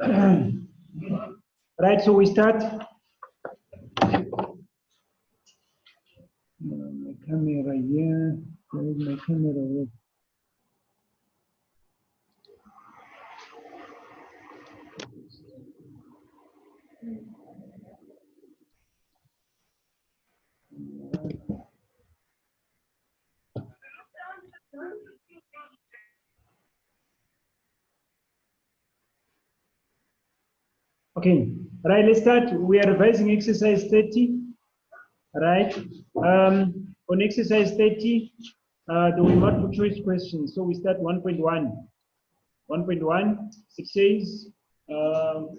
Right, so we start. My camera here. Where is my camera? Okay, right, let's start. We are revising exercise 30, right? On exercise 30, there were multiple choice questions. So we start 1.1. 1.1, it says, no?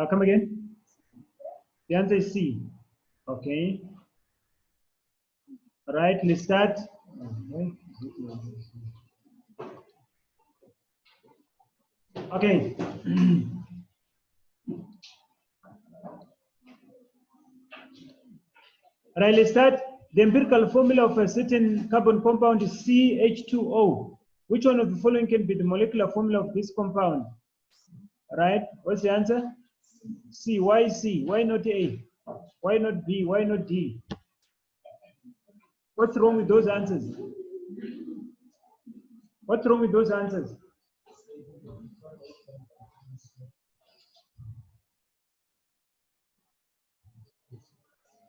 Come again? The answer is C. Okay. All right, let's start. Okay. Right, let's start. The empirical formula of a certain carbon compound is CH2O. Which one of the following can be the molecular formula of this compound? Right, what's the answer? C. Why C? Why not A? Why not B? Why not D? What's wrong with those answers? What's wrong with those answers?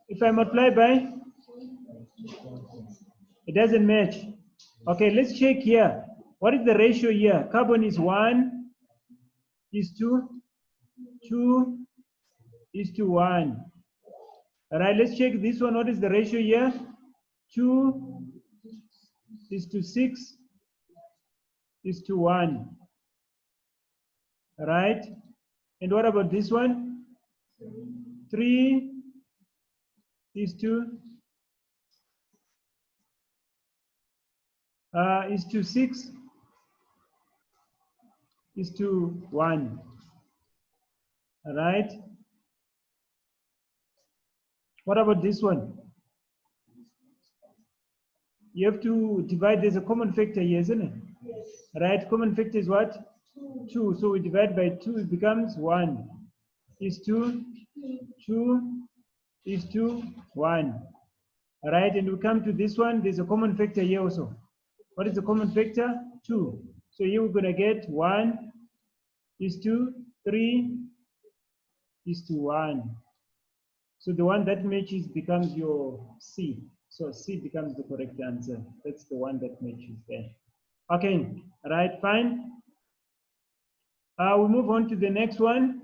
If I multiply by, it doesn't match. Okay, let's check here. What is the ratio here? Carbon is 1 is to 2 is to 1. All right, let's check this one. What is the ratio here? 2 is to 6 is to 1. All right. And what about this one? 3 is to 6 is to 1. All right. What about this one? You have to divide. There's a common factor here, isn't it? Yes. Right. Common factor is what? 2. So we divide by 2. It becomes 1 is to 2 is to 1. All right. And we come to this one. There's a common factor here also. What is the common factor? 2. So here we're going to get 1 is to 3 is to 1. So the one that matches becomes your C. So C becomes the correct answer. That's the one that matches there. Okay, all right, fine. We move on to the next one.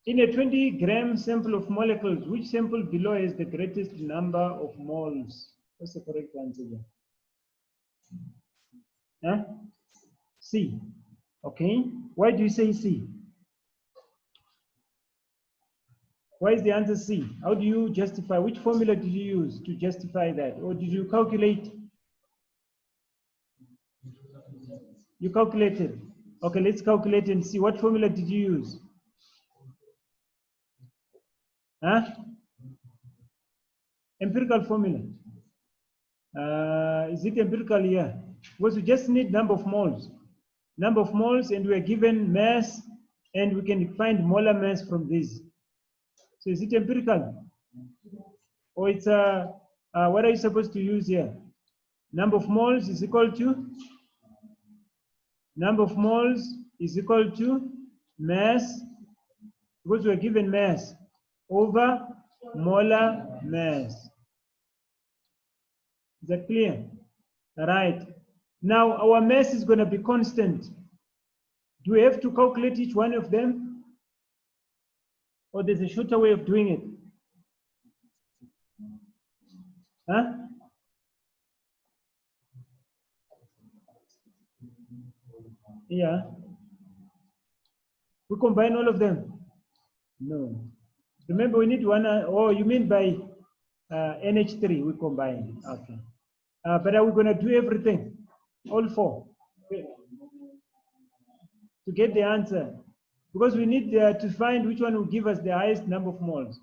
In a 20-gram sample of molecules, which sample below has the greatest number of moles? What's the correct answer here? Huh? C. Okay. Why do you say C? Why is the answer C? How do you justify? Which formula did you use to justify that? Or did you calculate? You calculated. Okay, let's calculate and see. What formula did you use? Huh? Empirical formula. Is it empirical here? Because we just need number of moles. Number of moles, and we are given mass, and we can find molar mass from this. So is it empirical? Or it's what are you supposed to use here? Number of moles is equal to? Number of moles is equal to mass, because we are given mass, over molar mass. Is that clear? All right. Now our mass is going to be constant. Do we have to calculate each one of them? Or there's a shorter way of doing it? Huh? Yeah. We combine all of them? No. Remember, we need one. Oh, you mean by NH3 we combine? Okay. But are we going to do everything? All 4? To get the answer. because we need to find which one will give us the highest number of moles.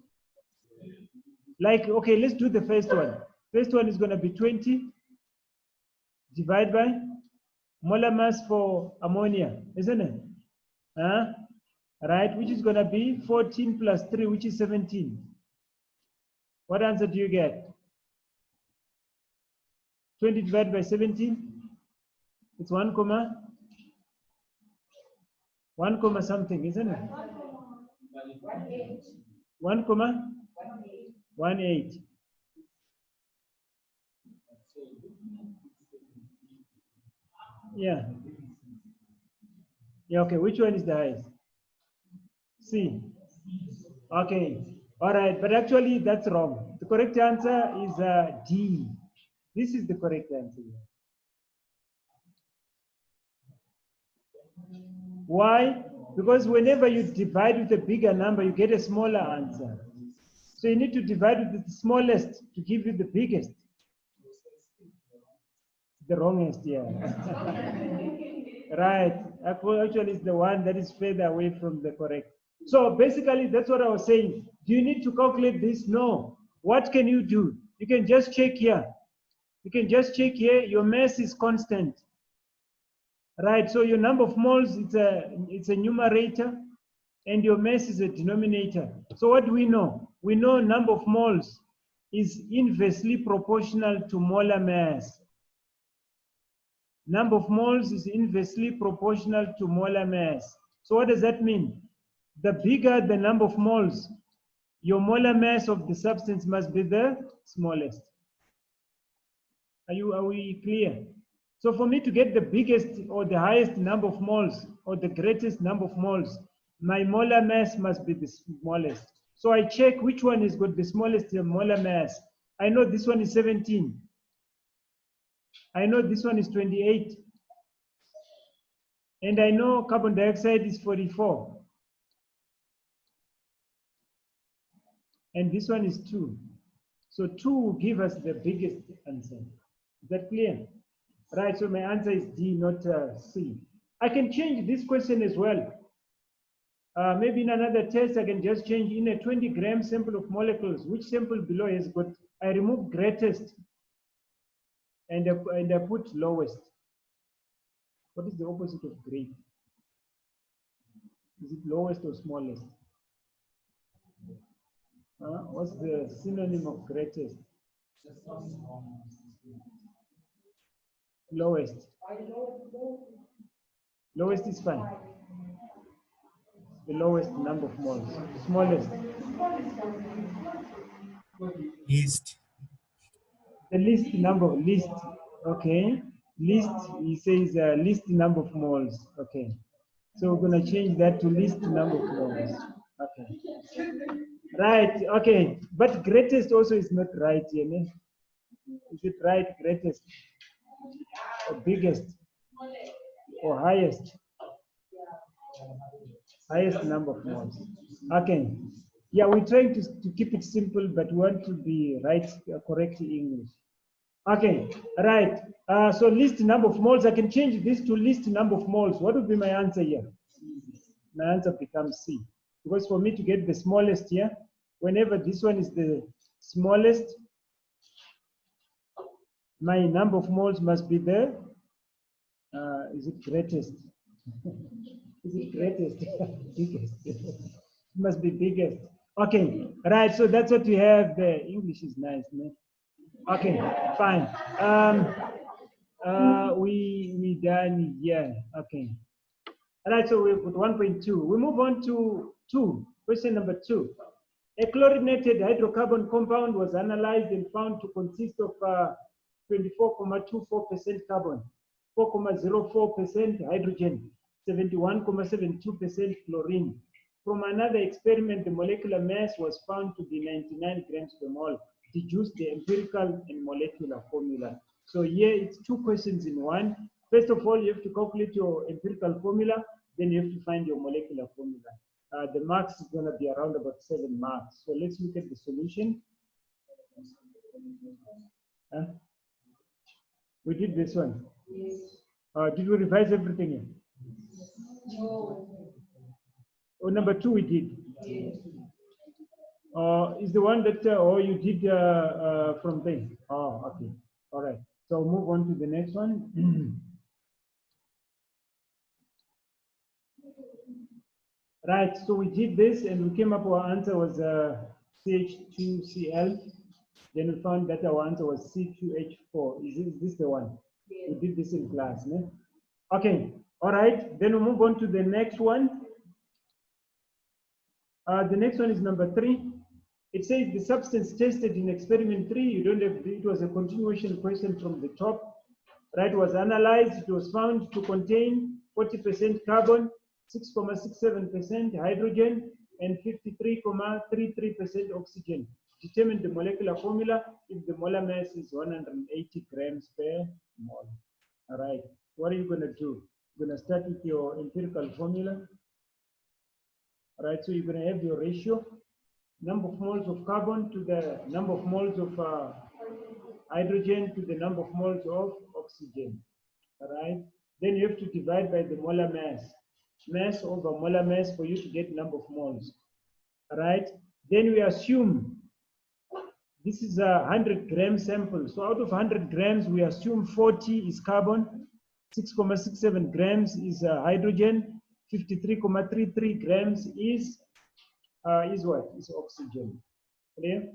Like, okay, let's do the first one. First one is going to be 20 divided by molar mass for ammonia, isn't it? Right, which is going to be 14 plus 3, which is 17. What answer do you get? 20 divided by 17? It's 1 comma something, isn't it? 1 comma 18. Yeah. Yeah, okay. Which one is the highest? C. Okay. All right. But actually, that's wrong. The correct answer is D. This is the correct answer. Why? Because whenever you divide with a bigger number, you get a smaller answer. So you need to divide with the smallest to give you the biggest. The wrongest, yeah. Right. Actually, it's the one that is further away from the correct. So basically, that's what I was saying. Do you need to calculate this? No. What can you do? You can just check here. You can just check here. Your mass is constant. Right. So your number of moles, it's a numerator, and your mass is a denominator. So what do we know? We know number of moles is inversely proportional to molar mass. Number of moles is inversely proportional to molar mass. So what does that mean? The bigger the number of moles, your molar mass of the substance must be the smallest. Are we clear? So for me to get the biggest or the highest number of moles or the greatest number of moles, my molar mass must be the smallest. So I check which one is got the smallest molar mass. I know this one is 17. I know this one is 28. And I know carbon dioxide is 44. And this one is 2. So 2 will give us the biggest answer. Is that clear? Right, so my answer is D, not C. I can change this question as well. Maybe in another test, I can just change in a 20-gram sample of molecules. Which sample below has got, I remove greatest and I put lowest. What is the opposite of great? Is it lowest or smallest? What's the synonym of greatest? Lowest. Lowest is fine. The lowest number of moles. Smallest. Least. The least number. Least. Okay. Least. He says least number of moles. Okay. So we're gonna change that to least number of moles. Okay. Right. Okay. But greatest also is not right, you know? Is it right? Greatest or biggest or highest? Highest number of moles. Okay. Yeah, we're trying to keep it simple, but we want to be right, correct English. Okay, right. So least number of moles, I can change this to least number of moles. What would be my answer here? My answer becomes C. Because for me to get the smallest here, whenever this one is the smallest, my number of moles must be the, is it greatest? Is it greatest? Biggest. It must be biggest. Okay, right. So that's what we have there. English is nice, man. Okay, fine. We done here. Okay. All right. So we put 1.2. We move on to 2. Question number 2. A chlorinated hydrocarbon compound was analyzed and found to consist of 24.24% carbon, 4.04% hydrogen, 71.72% chlorine. From another experiment, the molecular mass was found to be 99 grams per mole. Deduce the empirical and molecular formula. So here it's 2 questions in one. First of all, you have to calculate your empirical formula, then you have to find your molecular formula. The marks is going to be around about 7 marks. So let's look at the solution. We did this one. Yes. Did we revise everything? No. Oh, number 2 we did. Is the one that you did from there? Oh, okay. All right. So move on to the next one. Right. So we did this, and we came up. Our answer was CH2Cl. Then we found that our answer was C2H4. Is this the one? Yes. We did this in class, no? Okay. All right. Then we move on to the next one. The next one is number 3. It says the substance tested in experiment 3, you don't have, it was a continuation question from the top, right? Was analyzed, it was found to contain 40% carbon, 6.67% hydrogen, and 53.33% oxygen. Determine the molecular formula if the molar mass is 180 grams per mole. All right, what are you going to do? You're going to start with your empirical formula. All right, so you're going to have your ratio. Number of moles of carbon to the number of moles of hydrogen to the number of moles of oxygen. All right. Then you have to divide by the molar mass. Mass over molar mass for you to get number of moles. All right. Then we assume this is a 100-gram sample. So out of 100 grams, we assume 40 is carbon, 6.67 grams is hydrogen, 53.33 grams is what? Is oxygen. Clear?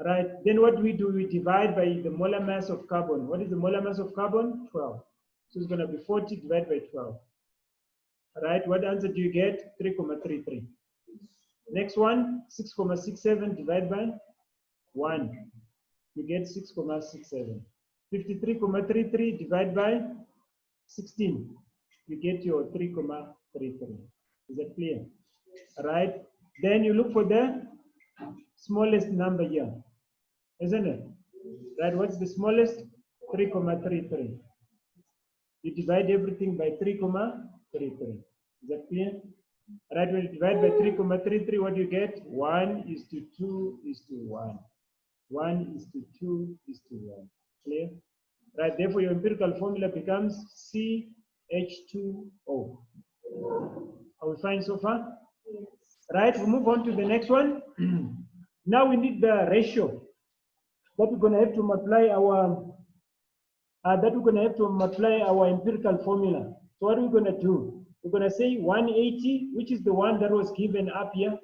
Right. Then what do? We divide by the molar mass of carbon. What is the molar mass of carbon? 12. So it's going to be 40 divided by 12. Right. What answer do you get? 3.33. Next one, 6.67 divided by 1. You get 6.67. 53.33 divided by 16. You get your 3.33. Is that clear? Right. Then you look for the smallest number here, isn't it? Right, what's the smallest? 3.33. You divide everything by 3.33. Is that clear? Right, when you divide by 3.33, what do you get? 1:2:1. 1:2:1. Clear? Right, therefore your empirical formula becomes CH2O. Are we fine so far? Yes. Right, we move on to the next one. Now we need the ratio that we're going to have to multiply our empirical formula. So what are we going to do? We're going to say 180, which is the one that was given up here.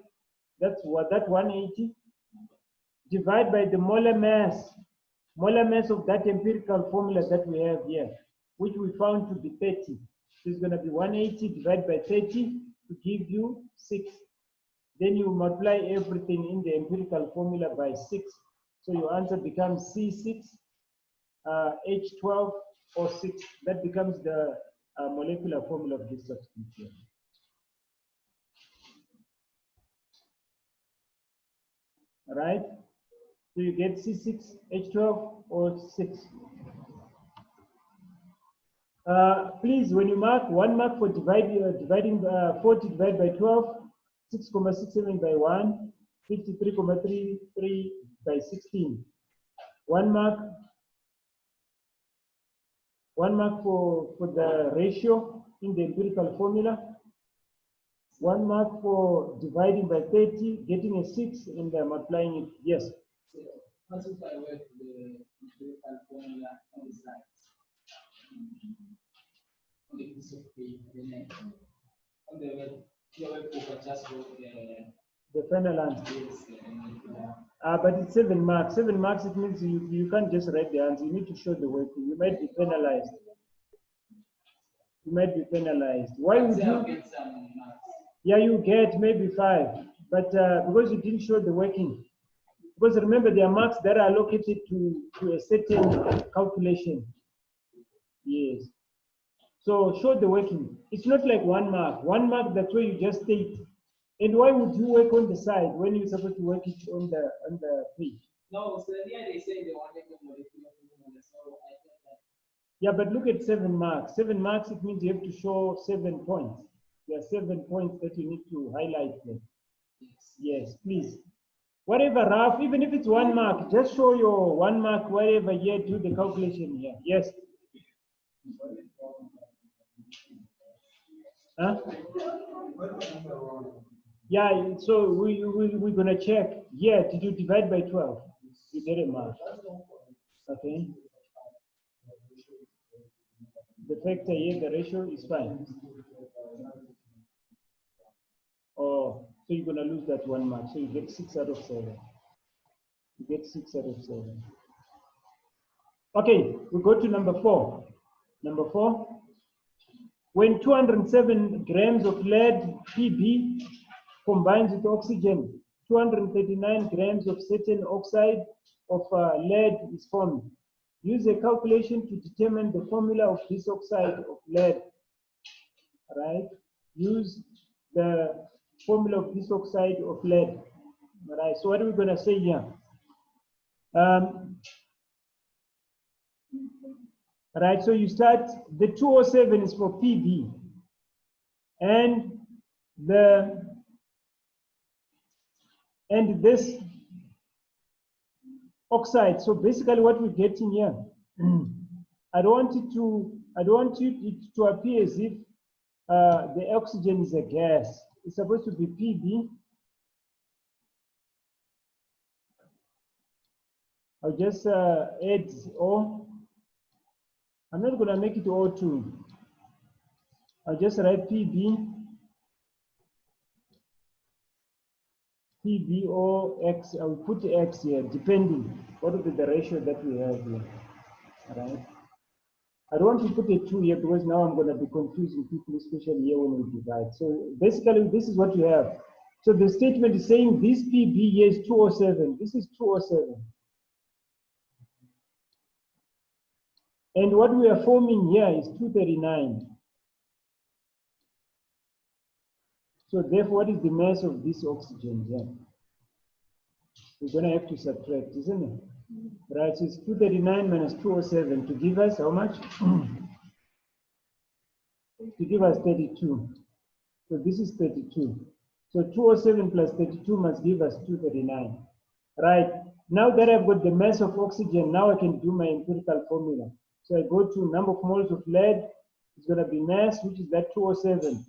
That's what that 180 divide by the molar mass of that empirical formula that we have here, which we found to be 30. So it's going to be 180 divided by 30 to give you 6. Then you multiply everything in the empirical formula by 6. So your answer becomes C6, H12, or 6. That becomes the molecular formula of this substance here. All right? So you get C6, H12, or 6. Please, when you mark, 1 mark for dividing 40 divided by 12, 6.67 by 1, 53.33 by 16. 1 mark. 1 mark for the ratio in the empirical formula. 1 mark for dividing by 30, getting a 6, and multiplying it. Yes. What if I work the empirical formula on the side? On the piece of paper, on the web paper, just wrote the final answer. But it's 7 marks. 7 marks, it means you can't just write the answer. You need to show the working. You might be penalized. You might be penalized. Why would you? Get some marks. Yeah, you get maybe 5, but because you didn't show the working. Because remember, there are marks that are allocated to a certain calculation. Yes. So show the working. It's not like 1 mark. 1 mark, that's where you just state. And why would you work on the side when you're supposed to work it on the page? No, so here they say they wanted the molecular formula, so I thought that. Yeah, but look at 7 marks. 7 marks, it means you have to show 7 points. There are 7 points that you need to highlight them. Yes, please. Whatever rough, even if it's 1 mark, just show your 1 mark wherever here, do the calculation here. Yes. Huh? Yeah, so we're going to check. Yeah, did you divide by 12? You get a mark. Okay. The factor here, the ratio is fine. Oh, so you're going to lose that 1 mark. So you get 6 out of 7. You get 6 out of 7. Okay, we go to number 4. Number 4. When 207 grams of lead Pb combines with oxygen, 239 grams of certain oxide of lead is formed. Use a calculation to determine the formula of this oxide of lead. Right? Use the formula of this oxide of lead. Right? So what are we going to say here? Right, so you start, the 207 is for Pb, and this oxide. So basically what we're getting here, I don't want it to appear as if the oxygen is a gas. It's supposed to be Pb. I'll just add O. I'm not going to make it O2. I'll just write Pb, PbOx. I'll put X here, depending what will be the ratio that we have here. All right. I don't want to put a 2 here because now I'm going to be confusing people, especially here when we divide. So basically, this is what you have. So the statement is saying this Pb here is 207. This is 207. And what we are forming here is 239. So therefore, what is the mass of this oxygen here? We're going to have to subtract, isn't it? Right, so it's 239 minus 207 to give us how much? To give us 32. So this is 32. So 207 plus 32 must give us 239. Right, now that I've got the mass of oxygen, now I can do my empirical formula. So I go to number of moles of lead, it's going to be mass, which is that 207,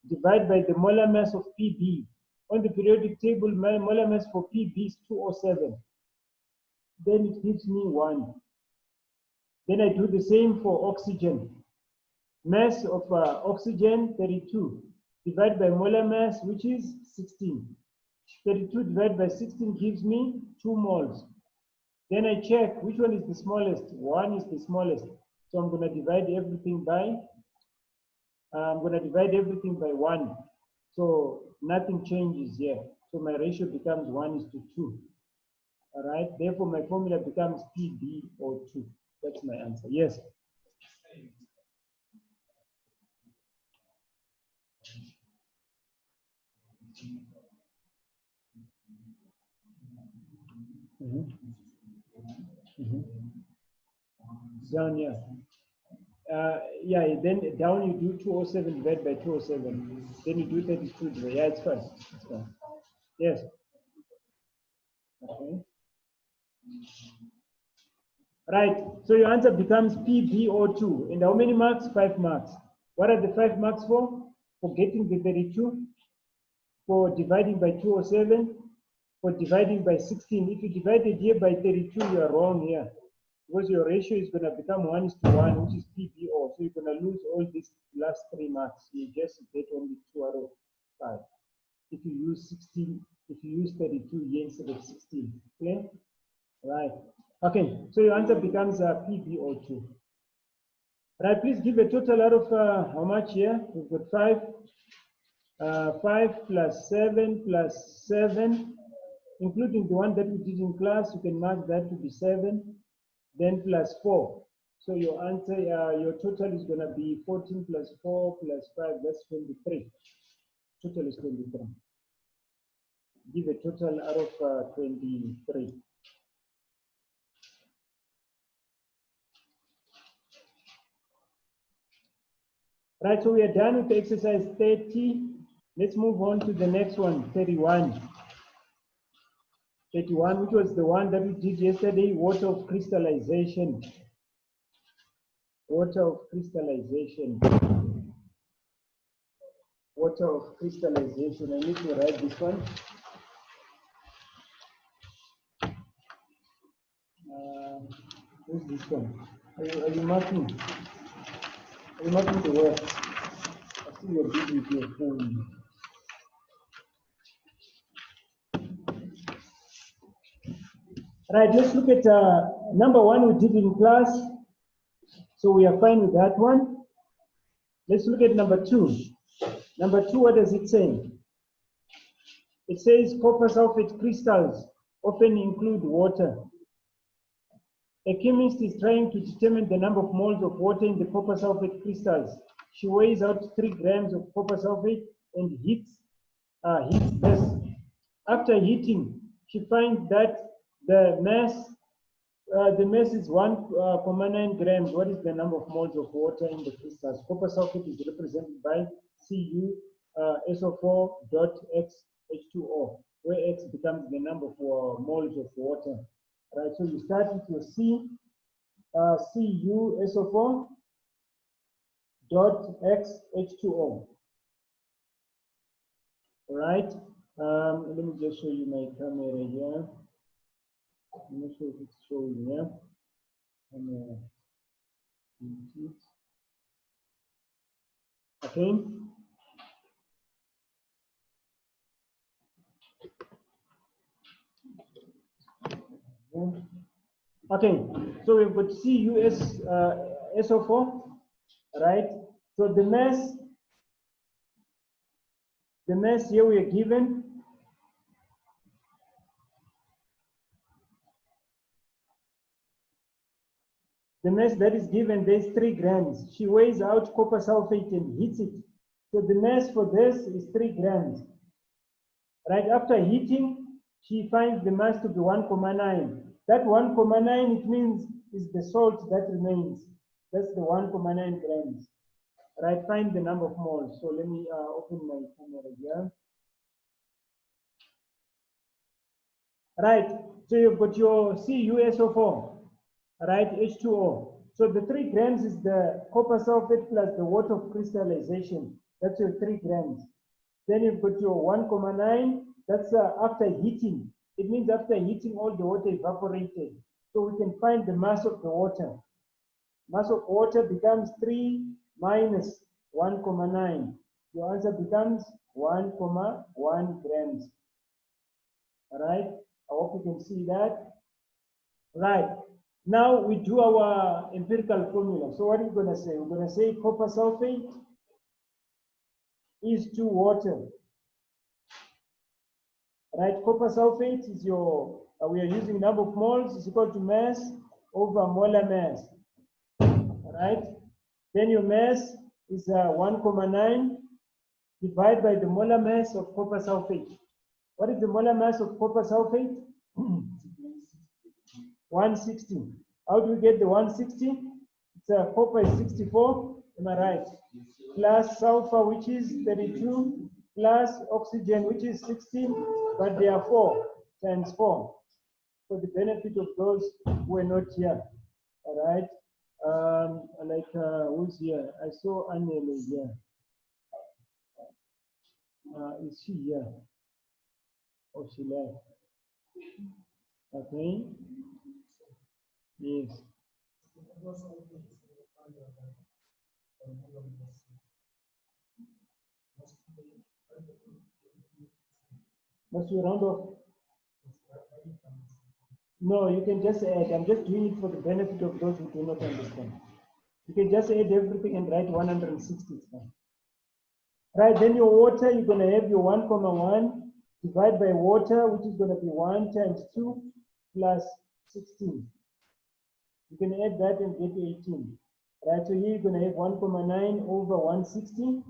divide by the molar mass of Pb. On the periodic table, my molar mass for Pb is 207. Then it gives me 1. Then I do the same for oxygen. Mass of oxygen, 32. Divide by molar mass, which is 16. 32 divided by 16 gives me 2 moles. Then I check which one is the smallest. 1 is the smallest. So I'm going to divide everything by 1. So nothing changes here. So my ratio becomes 1:2. All right. Therefore, my formula becomes PbO2. That's my answer. Yes. Down here. Yeah, then down you do 207 divided by 207. Then you do 32 divided. Yeah, it's fine. It's fine. Yes. Okay. Right. So your answer becomes PbO2. And how many marks? 5 marks. What are the 5 marks for? For getting the 32, for dividing by 207, for dividing by 16. If you divided here by 32, you are wrong here. Because your ratio is going to become 1:1, which is PbO. So you're going to lose all these last 3 marks. You just get only 2 out of 5. If you use 16, if you use 32 here instead of 16. Clear? Right. Okay. So your answer becomes PbO2. Right. Please give a total out of how much here? We've got 5. 5 plus 7 plus 7, including the one that we did in class. You can mark that to be 7. Then plus 4. So your answer, your total is going to be 14 plus 4 plus 5, that's 23. Total is 23. Give a total out of 23. Right, so we are done with exercise 30. Let's move on to the next one, 31. 31, which was the one that we did yesterday, water of crystallization. Water of crystallization. water of crystallization. I need to write this one. Where's this one? Are you marking? Are you marking the word? I see you're busy with your phone. Right, let's look at number one we did in class. So we are fine with that one. Let's look at number two. Number two, what does it say? It says copper sulfate crystals often include water. A chemist is trying to determine the number of moles of water in the copper sulfate crystals. She weighs out 3 grams of copper sulfate and heats this. After heating, she finds that the mass is 1.9 grams. What is the number of moles of water in the crystals? Copper sulfate is represented by CuSO4.X where X becomes the number of moles of water. Right, so you start with your CuSO4.X. All right, let me just show you my camera here. I'm not sure if it's showing here. Okay. Okay, so we've got CuSO4, right? So the mass here we are given the mass that is given, there's 3 grams. She weighs out copper sulfate and heats it. So the mass for this is 3 grams. Right after heating, she finds the mass to be 1.9. That 1.9, it means is the salt that remains. That's the 1.9 grams. Right, find the number of moles. So let me open my camera here. Right, so you've got your CuSO4, right, H2O. So the 3 grams is the copper sulfate plus the water of crystallization. That's your 3 grams. Then you've got your 1.9, that's after heating. It means after heating, all the water evaporated. So we can find the mass of the water. Mass of water becomes 3 minus 1.9. Your answer becomes 1.1 grams. All right, I hope you can see that. Right, now we do our empirical formula. So what are we going to say? We're going to say copper sulfate is to water. Right, copper sulfate is your, we are using number of moles is equal to mass over molar mass. All right, then your mass is 1.9 divided by the molar mass of copper sulfate. What is the molar mass of copper sulfate? 160. How do we get the 160? It's copper is 64, am I right? Plus sulfur, which is 32, plus oxygen, which is 16, but they are 4 times 4. For the benefit of those who are not here, all right? Who's here? I saw Anele here. Is she here? Oh, she left. Okay. Yes. Must you round off? No, you can just add. I'm just doing it for the benefit of those who do not understand. You can just add everything and write 160. Right, then your water, you're going to have your 1.1 divided by water, which is going to be 1 times 2 plus 16. You can add that and get 18. Right, so here you're going to have 1.9 over 160.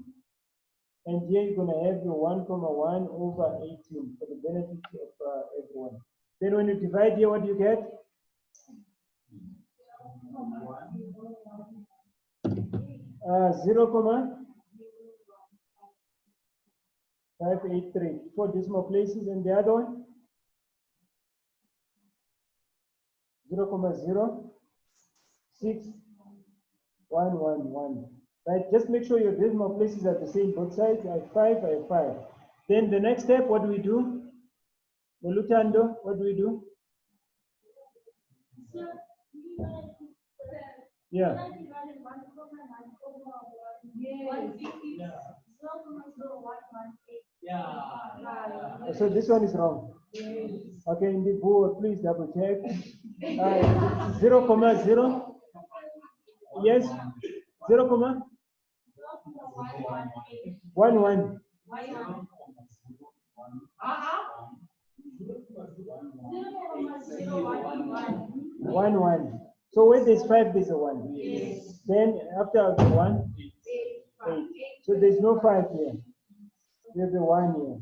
And here you're going to have your 1.1 over 18 for the benefit of everyone. Then when you divide here, what do you get? 0.583, 4 decimal places, and the other one? 0.06111. Right, just make sure your decimal places are the same both sides. I have 5, I have 5. Then the next step, what do we do? Molutando, what do we do? Yeah. Yeah. So this one is wrong. Okay, in the board, please double check. 0, 0. Yes. 0, 1, 1. 1, 1. So when there's 5, there's a 1. Then after the 1, 8. So there's no 5 here. There's a 1 here.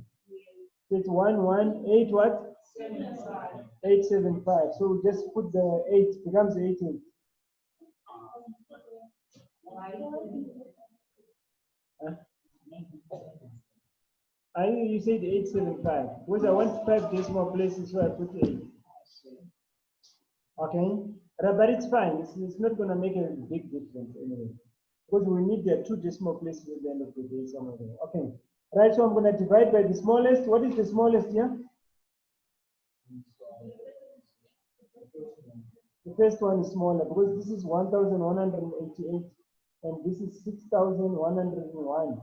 So it's 1, 1, 8 what? 8, 7, 5. So we just put the 8, becomes 8, 8. Huh? You said 875. Because I want 5 decimal places, so I put 8. Okay, but it's fine. It's not going to make a big difference anyway. Because we need the 2 decimal places at the end of the day somewhere there. Okay, right, so I'm going to divide by the smallest. What is the smallest here? The first one is smaller because this is 1,188 and this is 6,101.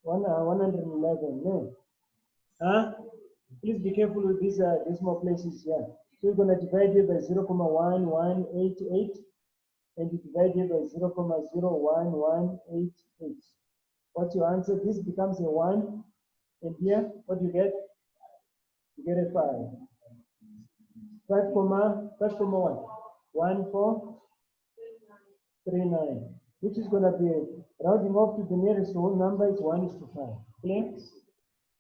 111. No. Huh? Please be careful with these decimal places here. So you're going to divide here by 0,1188 and you divide here by 0,01188. What's your answer? This becomes a 1. And here, what do you get? You get a 5. 5 comma 1. 1439. Which is going to be rounding off to the nearest whole number is 1:5. Clear?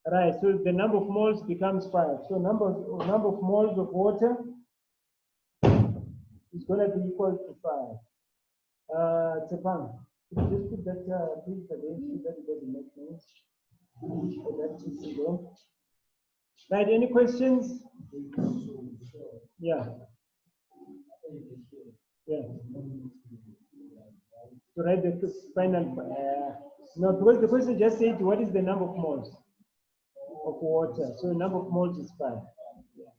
Right, so the number of moles becomes 5. So number of moles of water is going to be equal to 5. Tepang, just put that please again so that it doesn't make sense. So that's just to go. Right, any questions? Yeah. Yeah. To write the final, no, because the question just said what is the number of moles of water. So the number of moles is 5. Yeah.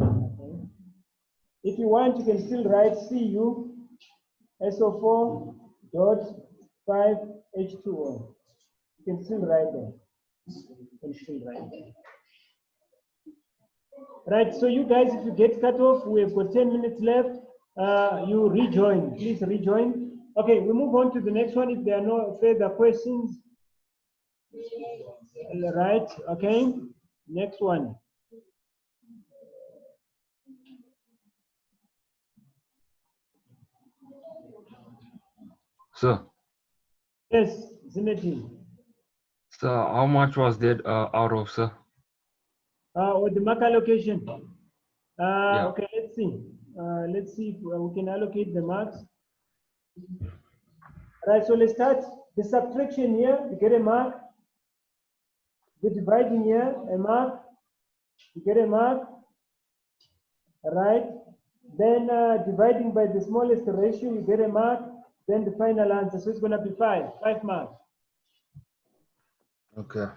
Okay. If you want, you can still write Cu SO4 dot 5 H2O. You can still write that. You can still write that. Right, so you guys, if you get cut off, we have got 10 minutes left. You rejoin, please rejoin. Okay, we move on to the next one if there are no further questions. Right, okay, next one. Sir, Yes, Zinedine. sir, how much was that out of, sir? With the mark allocation. Yeah. Okay, let's see. Let's see if we can allocate the marks. Right, so let's start the subtraction here. You get a mark. The dividing here, a mark. You get a mark. Right. Then dividing by the smallest ratio, you get a mark. Then the final answer. So it's going to be 5 marks. Okay.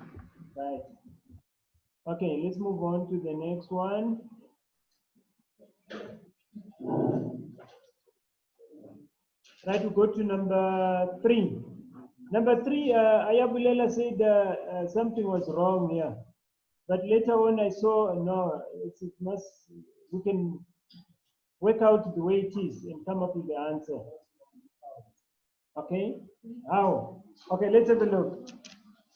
Right. Okay, let's move on to the next one. Right, we go to number 3. Number 3, Ayabulela said something was wrong here. But later on I saw, no, it must, we can work out the way it is and come up with the answer. Okay, how? Okay, let's have a look.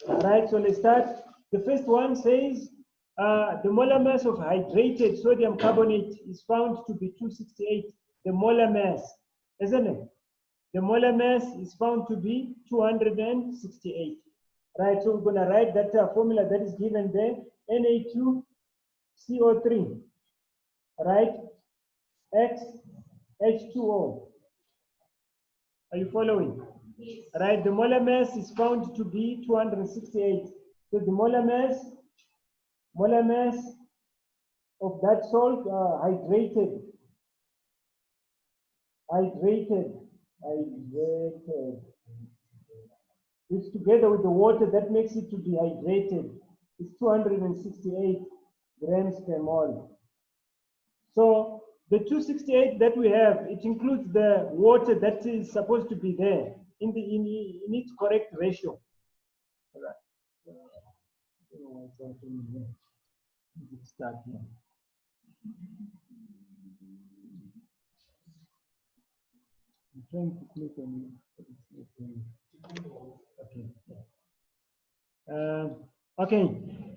All right, so let's start. The first one says the molar mass of hydrated sodium carbonate is found to be 268. The molar mass, isn't it? The molar mass is found to be 268. Right, so we're going to write that formula that is given there, Na2CO3, right? X H2O. Are you following? Yes. Right, the molar mass is found to be 268. So the molar mass of that salt, hydrated. which together with the water that makes it to dehydrated is 268 grams per mole. So the 268 that we have, it includes the water that is supposed to be there in its correct ratio. All right. Start here. I'm trying to click on it. Okay. Okay,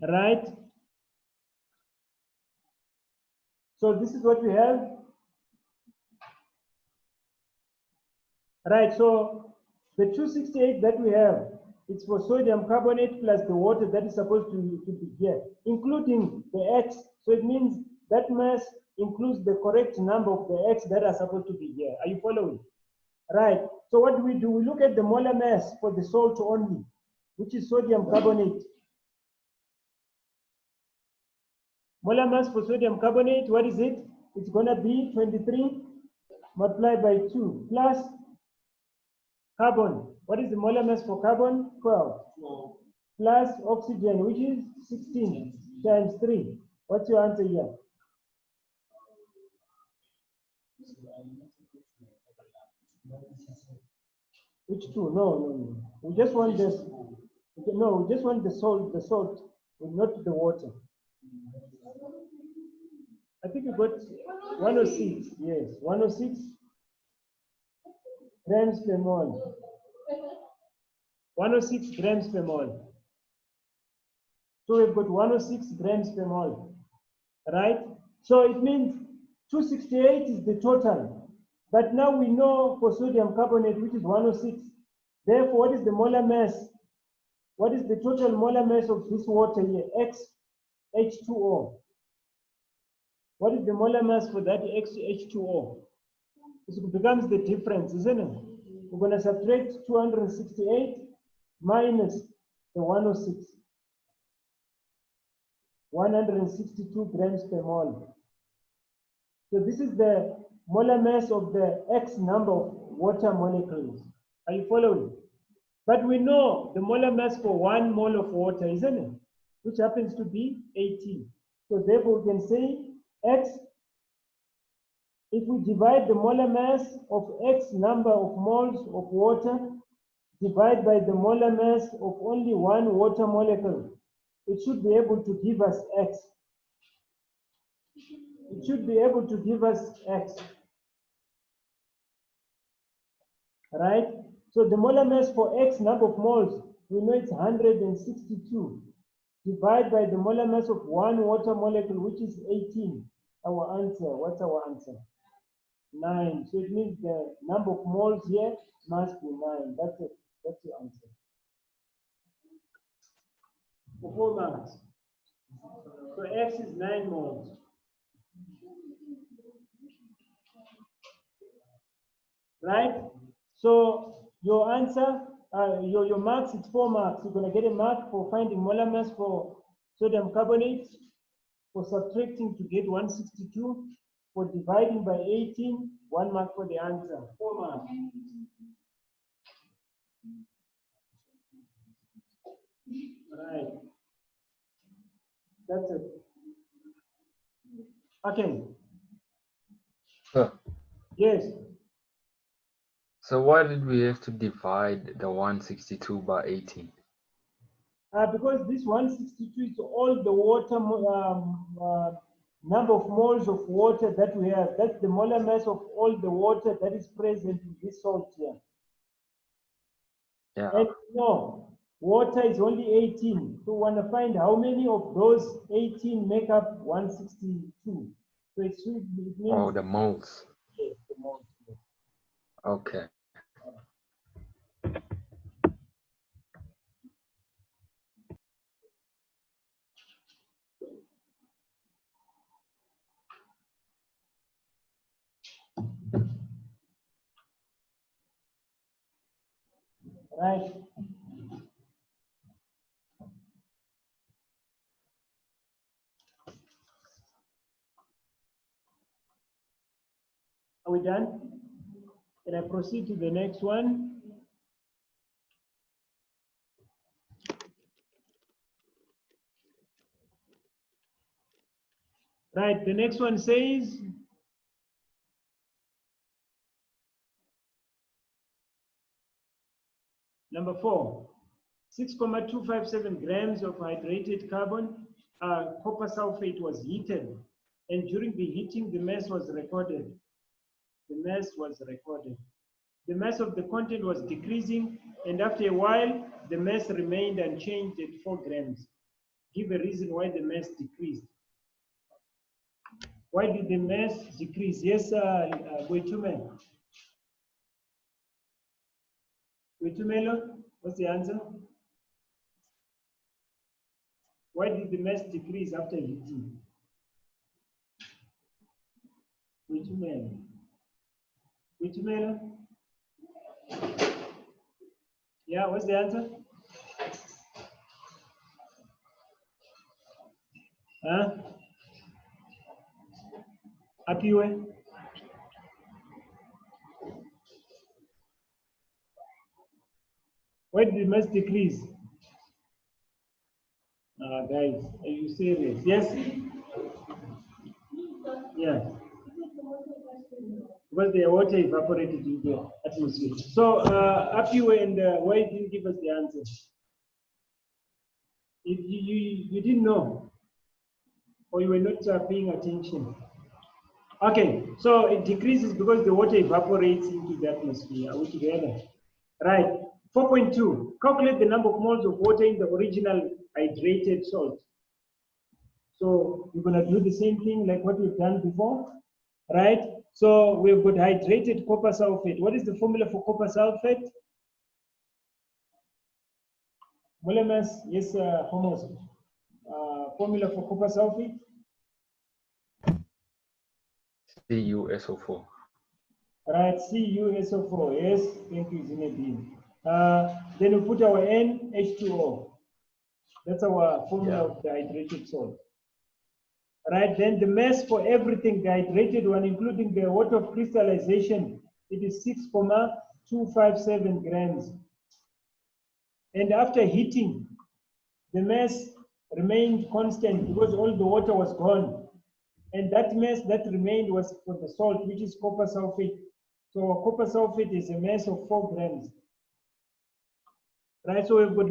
right. So this is what we have. Right, so the 268 that we have, it's for sodium carbonate plus the water that is supposed to be here, including the X. So it means that mass includes the correct number of the X that are supposed to be here. Are you following? Right, so what do? We look at the molar mass for the salt only, which is sodium carbonate. Molar mass for sodium carbonate, what is it? It's gonna be 23 multiplied by 2 plus carbon. What is the molar mass for carbon? 12. Plus oxygen, which is 16 times 3. What's your answer here? Which two? No. We just want this. No, we just want the salt, not the water. I think you got 106. Yes, 106 grams per mole. 106 grams per mole. So we've got 106 grams per mole, right? So it means 268 is the total. But now we know for sodium carbonate, which is 106. Therefore, what is the molar mass? What is the total molar mass of this water here? XH2O. What is the molar mass for that XH2O? It becomes the difference, isn't it? We're going to subtract 268 minus the 106. 162 grams per mole. So this is the molar mass of the X number of water molecules. Are you following? But we know the molar mass for 1 mole of water, isn't it? Which happens to be 18. So therefore we can say X, if we divide the molar mass of X number of moles of water, divide by the molar mass of only 1 water molecule, it should be able to give us X. It should be able to give us X. Right? So the molar mass for X number of moles, we know it's 162. Divide by the molar mass of 1 water molecule, which is 18. Our answer, what's our answer? 9. So it means the number of moles here must be 9. That's it. That's your answer. For 4 marks. So X is 9 moles. Right? So your answer, your marks, it's 4 marks. You're going to get a mark for finding molar mass for sodium carbonate, for subtracting to get 162, for dividing by 18, 1 mark for the answer. 4 marks. Right. That's it. Okay. Yes. So why did we have to divide the 162 by 18? Because this 162 is all the water, number of moles of water that we have. That's the molar mass of all the water that is present in this salt here. Yeah. And no, water is only 18. So we want to find how many of those 18 make up 162. So it means Oh, the moles. Yes, the moles. Yes. Okay. Right. Are we done? Can I proceed to the next one? Right, the next one says, number 4, 6,257 grams of hydrated copper sulfate was heated, and during the heating, the mass was recorded. The mass was recorded. The mass of the content was decreasing, and after a while, the mass remained unchanged at 4 grams. Give a reason why the mass decreased. Why did the mass decrease? Yes, Boitume. Boitumelo, what's the answer? Why did the mass decrease after heating? Boitumelo. Boitumelo? Yeah, what's the answer? Huh? Apiwe? Why did the mass decrease? Guys, are you serious? Yes? Yeah. Because the water evaporated in the atmosphere. So, Apiwe and why didn't give us the answer? You didn't know, or you were not paying attention. Okay, so it decreases because the water evaporates into the atmosphere. Are we together? Right. 4.2. Calculate the number of moles of water in the original hydrated salt. So we're going to do the same thing like what we've done before, right? So we've got hydrated copper sulfate. What is the formula for copper sulfate? Molemas, yes, Homos. Formula for copper sulfate? CuSO4. Right, CuSO4. Yes, thank you, Zinedine. Then we put our NH2O. That's our formula of the hydrated salt. Right, then the mass for everything, the hydrated one, including the water of crystallization, it is 6,257 grams. And after heating, the mass remained constant because all the water was gone. And that mass that remained was for the salt, which is copper sulfate. So copper sulfate is a mass of 4 grams. Right, so we've got